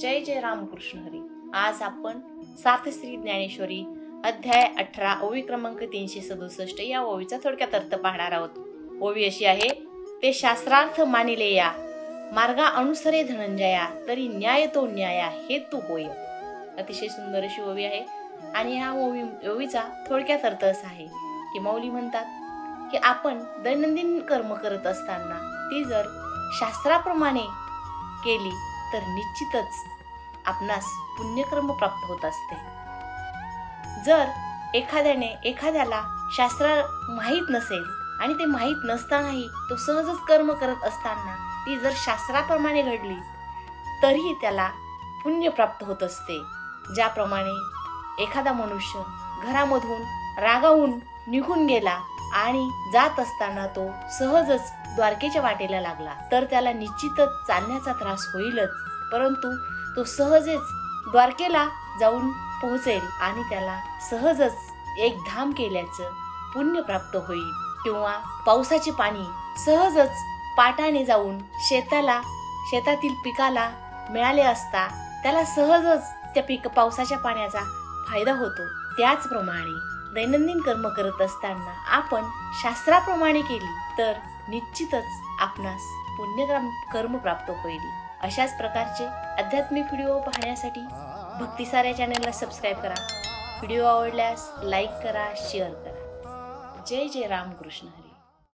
जय जय रामकृष्ण हरी। आज आपण सातश्री ज्ञानेश्वरी अध्याय 18 ओवी क्रमांक 367 या ओवीचा थोडक्यात अर्थ पाहणार आहोत। ओवी अशी आहे, ते शास्त्रार्थ मानिले या मार्गा अनुसरे धनंजया, तरी न्याय तो न्याया हे तू होय। अतिशय सुंदर अशी ओवी आहे आणि ह्या ओवीचा थोडक्यात अर्थ असा आहे की माऊली म्हणतात की आपण दैनंदिन कर्म करत असताना ती जर शास्त्राप्रमाणे केली तर निश्चितच आपणास पुण्यकर्म प्राप्त होत असते। जर एखाद्याला शास्त्र माहीत नसेल आणि ते माहीत नसतानाही तो सहजच कर्म करत असताना ती जर शास्त्राप्रमाणे घडली तरीही त्याला पुण्य प्राप्त होत असते। ज्याप्रमाणे एखादा मनुष्य घरामधून रागावून निघून गेला आणि जात असताना तो सहजच द्वारकेच्या वाटेला लागला तर त्याला निश्चितच चालण्याचा त्रास होईलच, परंतु तो सहजच द्वारकेला जाऊन पोहोचेल आणि त्याला सहजच एक धाम केल्याचं पुण्य प्राप्त होईल। किंवा पावसाचे पाणी सहजच पाटाने जाऊन शेतातील पिकाला मिळाले असता त्याला सहजच त्या पावसाच्या पाण्याचा फायदा होतो। त्याचप्रमाणे दैनंदिन कर्म करत असताना आपण शास्त्राप्रमाणे केली तर निश्चितच आपणास पुण्यकर्म प्राप्त होईल। अशाच प्रकारचे आध्यात्मिक व्हिडिओ पाहण्यासाठी भक्तिसार या चॅनलला सबस्क्राईब करा। व्हिडिओ आवडल्यास लाईक करा, शेअर करा। जय जय रामकृष्ण हरी।